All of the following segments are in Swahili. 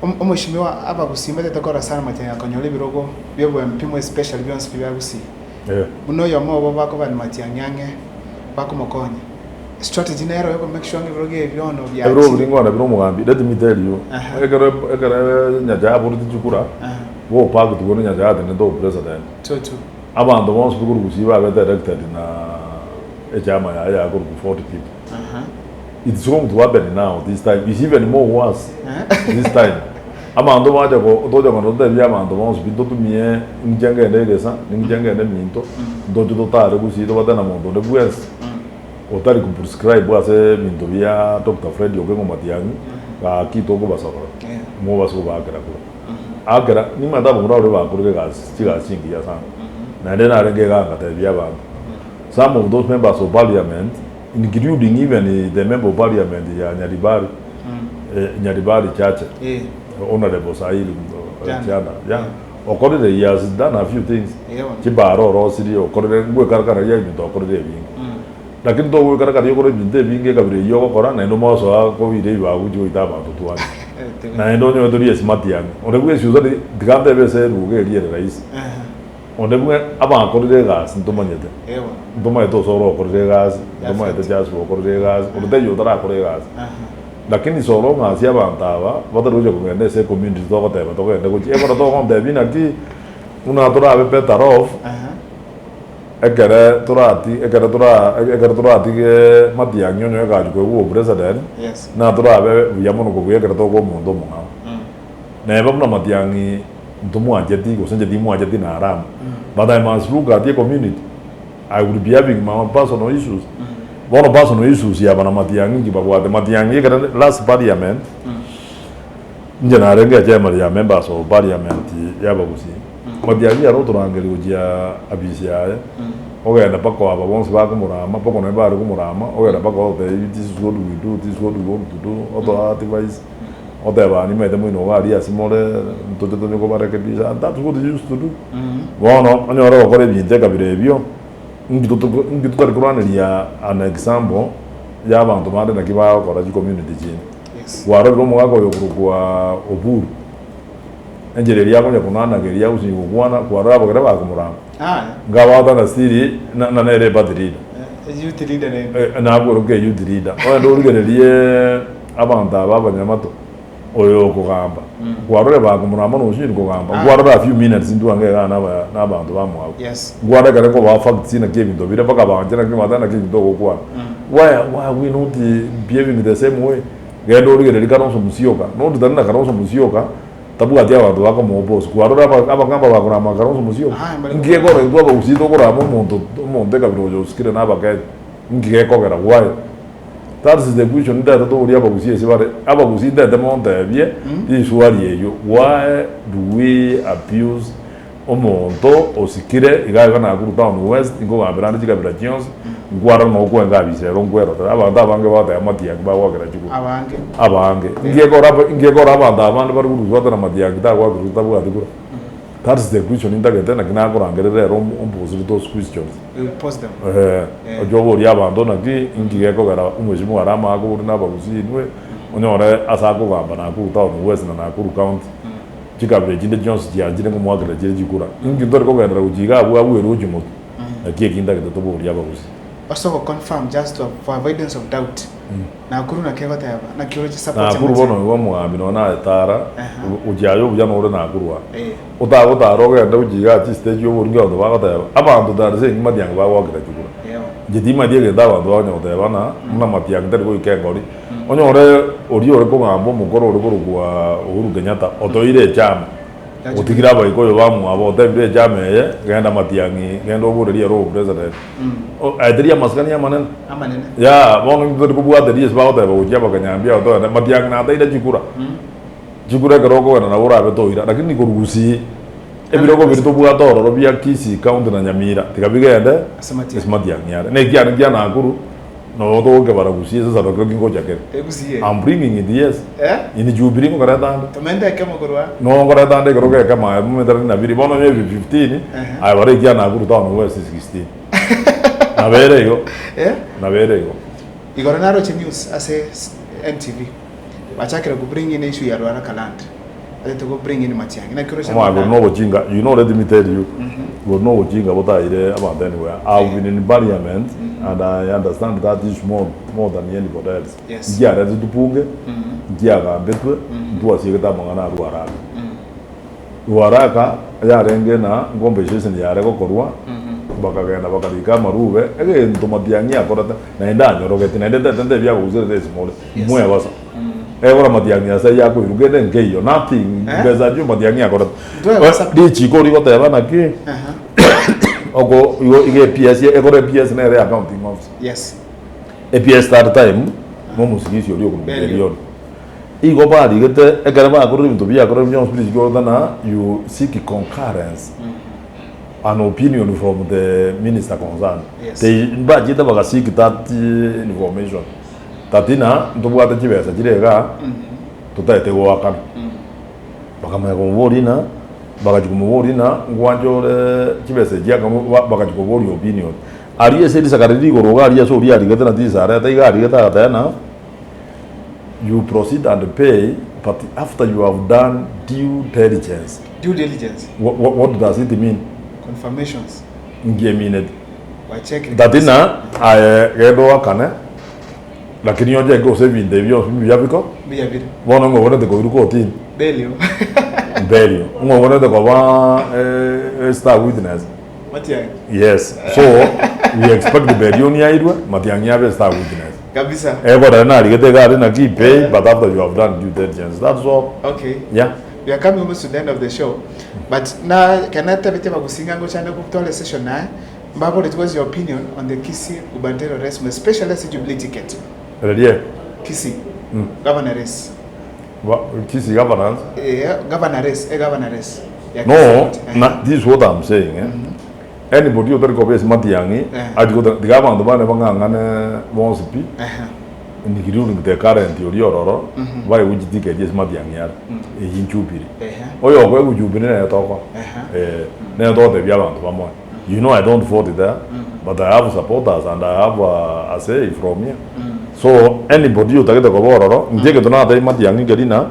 Mheshimiwa aba gusimba tetakora sana Matiang'i akonyole birogo byebwe mpimo special byonse byagusi. Muno yomo bo bako ban Matiang'i bako mokonya. Strategy nero yoko make sure birogo ebyono bya. Bro bringona bro mugambi let me tell you. Ekere nyaja buru tijukura. Wo pago tugone nyaja de ndo president. Toto. Abantu bonse buru gusiba be directed na ejama ya guru 40 people. It's going to happen now this time. It's even more worse this time. Amando vaja ko doja ko ndo bia amando vamos bindo tu mie njanga ende desa njanga ende minto dojo do tare gusi do bata na mondo de bues otari ku prescribe ase minto bia Dr. Fred yogengo Matiang'i ka kito ko basakora mo baso ba kara ko akara ni mata bo ngora ba ko ke gas tiga singi ya sana na ndena renge ga ngata bia ba some of those members of parliament including even the member of parliament ya Nyaribari Chacha honorable Sahili Chana okorere he has done a few things chibaro rosiri okorere ngwe karakara ya bintu okorere bingi lakini to ngwe karakara yokore binte bingi kabire yoko kora na ndo moso ako bire ba ujo itaba tutuani na ndo nyo tori Matiang'i onde ngwe shuza digande bese ruge riere rais onde ngwe aba okorere gas ntomanyete ntoma eto soro okorere gas ntoma eto jasbo okorere gas onde yo tara okorere gas lakini solo ngasi abantaba bataruja kugenda ese community to koteba to kende kuchi ekora to konde bina ki una tora be Petarov ekere turati ke Matiang'i nyo ga ko wo president na tora be yamono ko ekere to ko mundo mwa na ba na Matiang'i ntomo ajeti ko senje dimu ajeti na Arama but I must look at the community. I would be having my own personal issues. One of personal issues ya bana Matiang'i kibabwa the Matiang'i kada last parliament njana renga jema ya members of parliament ya bagusi Matiang'i ya roto rangeli ujia abisia ogenda pako aba bonse ba kumurama pako ne ba kumurama ogenda pako this is what we do, this is what we want to do other advice other ni mede mo no wali asimole ntoto to ko bareke bisa that's what you used to do wono anyoro ko re binte kabire ebyo ngito tarikuranira an example ya bantu mande na kiba ko raji community jini waro romo wako yokurukwa oburu enjere ya ko kunana geria usi kugwana kwa rabo gara ba kumurama ngawa na siri na nere badirida youth leader na ko ke youth leader o ndo rugererie abantu abanyamato oyo kugamba gwarore ba kumurama no shiri kugamba gwarore a few minutes ndu angera na bantu bamwa gwara kare ko ba facts na ke bindo bire baka ba njana ke madana ke bindo ko kwa why we not behaving the same way gendo rugere rikano so musioka no ndana karo so musioka tabu atia bantu bako mo boss gwarore abangamba ba kurama karo so musioka ngiye ko ndo ba usito ko ramo monte kabiro yo skire na baka ngiye ko gara why. That is the question that to uri abagusi esibare abagusi that monte bie isuari yo why do we abuse omonto osikire igaga na guru town west ngo abrande jiga brations ngwara no ko ngabise rongwero abanda bange bata Matiang'i ba wagera jugo abange ngiye ko abanda abandi bari guru bata na Matiang'i ta kwa guru tabu adigura. That is the question in that na kina ko rangerere pose those questions post them ojobo ri abando na ki ngiye ko gara umwezimu Arama ko na bagusi nwe onyore asako gamba na ku town west na Nakuru county chikabre jinde Jones ya jinde ko mwagara jire jikura ngindor ko gara ujiga abu erujimo akiye kinda ke to bo ri abagusi also confirm just for avoidance of doubt Nakuru na kego tayaba na kiroje support Nakuru bono wo mwambi no na tara ujayo bujya no ore Nakuru wa utago roge ndo ujiga ati stage yo burungi ndo baga tayaba abantu darse Matiang'i ba wagera jikura jidima diege dawa ndo onyo tayaba na Matiang'i ndo ko ikengori onyo ore ko ngambo mukoro ore ko kwa Uhuru Kenyatta otoire chama otigira ba iko yo bamu abo tebire chama ye genda Matiang'i gendo bure ro president aidiria maskani amanen ya bono ndo ko bua de ba ota ba ujia ba kanyambia ota Matiang'i na taida jikura garoko na ora be toira lakini ko rugusi ebiro ko birito bua toro ro bia kisi county na Nyamira tikabigende Matiang'i ya ne kia na Nakuru no to ke baragusi sasa ro kingo jakere I'm bringing it yes ini jubiri ko garata tumende kama kurwa no garata de ko kama mu medar na biri bono me 15 ai bare kia na Nakuru town west 16 na bere yo igora naro news ase NTV bachakira ku bring in issue ya Rwanda Kaland to go bring in Matiang'i. Na kirosha. I will know Jinga. You know, let me tell you. Will know Jinga what I about anywhere. I've been in parliament and I understand that is more than anybody else. Yes. Yeah, that's the punge. Yeah, betwe. Do a sigata mangana ruaraka. Ruaraka ya renge na ngombe sheseni ya reko korwa. Bakagenda bakalika marube again to Matiang'i akorata na enda nyorogeti na enda tende bya kuzere this mole. Mwe basa. Ora Matiang'i asa ya ko irugende ngeyo nothing beza ju Matiang'i akorata. Di chiko ri goteba na ki. Ogo yo ige PS egore PS na ere accounting office. Yes. A PS start time mo musigisi yori ko million. Igo ba digete egere ba ko ri to bia ko ri nyon spirit go na you seek concurrence. An opinion from the minister concerned. Yes. They ba jita ba seek that information. Tatina ndo bwa tjibesa jirega tutaite go akana. Bakama ko worina bakajumurina ngwanjore kibese jyaga bakajukobori opinion ariye sedi sakariri goroga ariye so uri arigata na tisara ta igari gata ta you proceed and pay but after you have done due diligence. What does it mean? Confirmations ngemined by checking datina gedo akane lakini yoje go save in the view biyabiko bona ngo wona de go ruko tin belio Belio. No, one of the star witness. Matiang'i. Yes. So we expect the Belio ni aidwa. Matiang'i have star witness. Kabisa. But na rigete gari na keep pay, but after you have done due diligence, that's all. Okay. Yeah. We are coming almost to the end of the show, but now can I tell you about singa ngo chanda kuptola session na mbabo it was your opinion on the Kisii Ubandero race, especially eligibility ticket. Ready? Kisii. Governor race. Kisii governance? Governor race. No, this is what I'm saying. Anybody who goes Matiang'i, I go the government the bangangane wants to be. And you do the current your why would you think it is Matiang'i in Jupiter? Oh, where would you be in a talk? Never thought the Yavan. You know, I don't vote there, but I have supporters and I have a say from here. So anybody who take the cover, take it to another Matiang'i Gerina.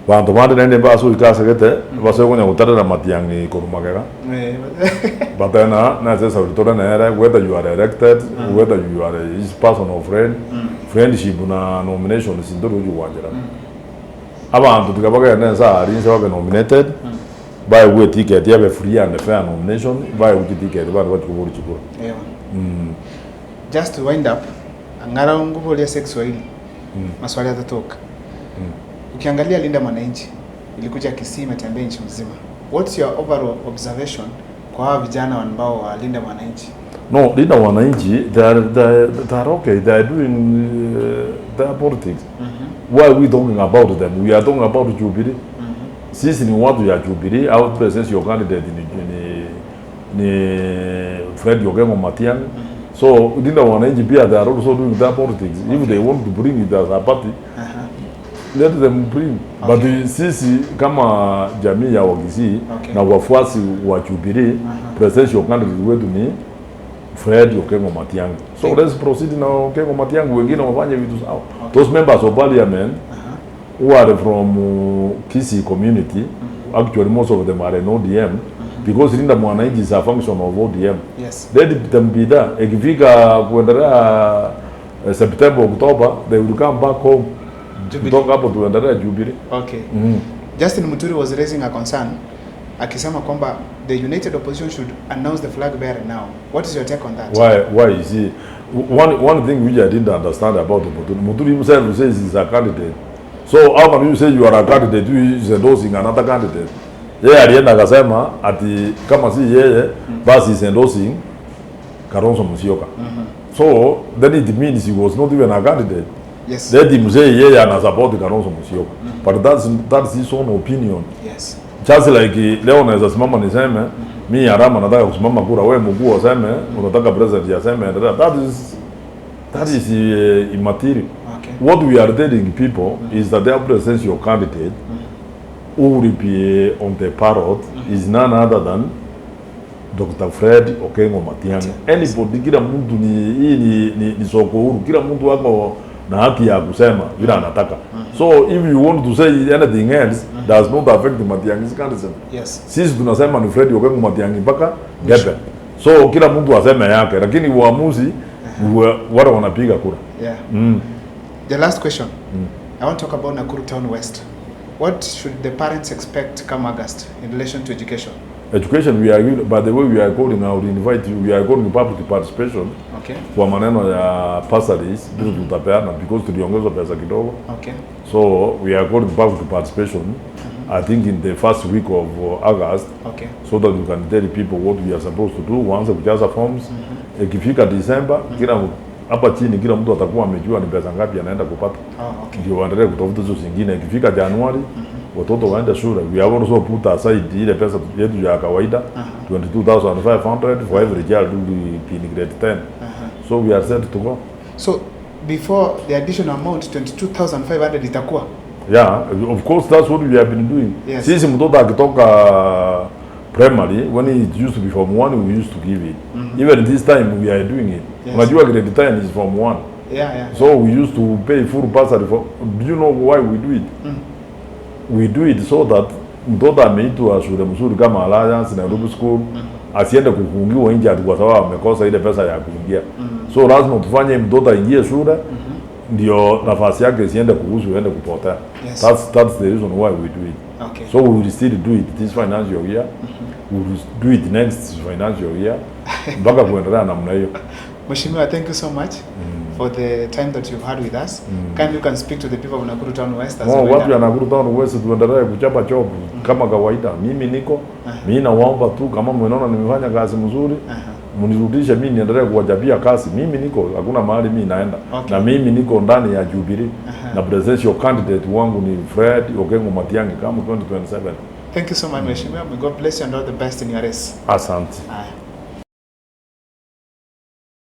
But the one that never saw the Casagate was when I would tell them Matiang'i Kurumagera. But then, whether you are elected, whether you are his personal friendship, nomination is in the Ruju. About to the Gabaga nominated, buy a ticket, you have a free and a fair nomination, buy a ticket, what you want to go. Just to wind up, ngara nguvu ya sexuali maswali yatatoka. Ukiangalia Linda Mwananchi ilikuja Kisii imetembea nchi mzima. What's your overall observation kwa hawa vijana ambao wa Linda Mwananchi? No, Linda Mwananchi they are okay. They are doing their politics. Why are we talking about them? We are talking about Jubilee. Sisi ni watu ya Jubilee out presence your candidate ni Fred Yogemo Matiang'i. So Linda Mwananchi pia they are also doing their politics. If they want to bring it as a party, let them bring. But sisi kama jamii ya Wakisii na wafuasi wa Jubilee, presidential candidate wetu ni Fred Yogemo Matiang'i. So let's proceed na Yogemo Matiang'i, wengine wafanye vitu sawa. Those members of parliament who are from Kisii community, actually most of them are in ODM, because Linda Mwananchi is a function of ODM. Yes. Let them be there. Ikifika kuendelea September, October, they will come back home. Talk about kuendelea Jubilee. Okay. Justin Muturi was raising a concern, akisema kwamba the united opposition should announce the flag bearer now. What is your take on that? Why you see, one thing which I didn't understand about Muturi himself says he's a candidate. So how can you say you are a candidate who is endorsing another candidate? Yeye alienda akasema ati kama si yeye basi is endorsing Kalonzo Musyoka. So then it means he was not even a candidate. Yes. Let him say yeye ana support Kalonzo Musyoka. But that's his own opinion. Yes. Just like leo naweza simama niseme mimi Arama nataka kusimama kura, wewe mkuu useme unataka president yaseme, that is immaterial. Okay. What we are telling people is that their presidential candidate who will be on the ballot is none other than Dr. Fred Okengo Matiang'i. Anybody, kila mtu ni soko huru, kila mtu wako na haki ya kusema vile anataka. So if you want to say anything else does not affect Matiang'i's candidacy. Yes. Sisi tunasema ni Fred Okengo Matiang'i mpaka Gebe. So kila mtu aseme yake, lakini uamuzi wale wanapiga kura. Yeah. The last question. I want to talk about Nakuru Town West. What should the parents expect come August in relation to education? Education, we are, by the way, we are calling out, invite you, we are calling public participation. Okay. Kwa maneno ya bursaries, tutapeana because tuliongeza pesa kidogo. Okay. So we are calling public participation. I think in the first week of August. Okay. So that we can tell people what we are supposed to do once kujaza forms. Ikifika December, kila hapa chini kila mtu atakuwa amejua ni pesa ngapi anaenda kupata. Okay. Ndio waendelee kutafuta hizo zingine. Ikifika Januari, watoto waende shule. We have also put aside ile pesa yetu ya kawaida 22,500 for every child in grade 10. So we are set to go. So before the additional amount 22,500 itakuwa? Yeah, of course that's what we have been doing. Yes. Sisi mtoto akitoka primary, when it used to be Form 1, we used to give it. Even this time we are doing it. Yes. Unajua grade 10 is Form 1. Yeah. So we used to pay full bursary for. Do you know why we do it? We do it so that mtoto ameitwa shule mzuri kama Alliance na Nairobi School asiende kufungiwa nje kwa sababu amekosa ile pesa ya kuingia. So lazima tufanye mtoto aingie shule ndio nafasi yake isiende kuhusu iende kupotea. Yes. That's the reason why we do it. Okay. So we will still do it this financial year. We will do it next financial year. Mpaka kuendelea namna hiyo. Mheshimiwa, thank you so much for the time that you've had with us. Can you can speak to the people of Nakuru Town West as well? Watu ya Nakuru Town West tuendelee kuchapa job kama kawaida. Mimi niko, mimi nawaomba tu kama mnaona nimefanya kazi mzuri, mnirudishe mimi niendelee kuwajabia kazi. Mimi niko, hakuna mahali mimi naenda. Okay. Na mimi niko ndani ya Jubilee. Na presidential candidate wangu ni Fred Okengo Matiang'i kama 2027. Thank you so much, Mheshimiwa. May God bless you and all the best in your race. Asante.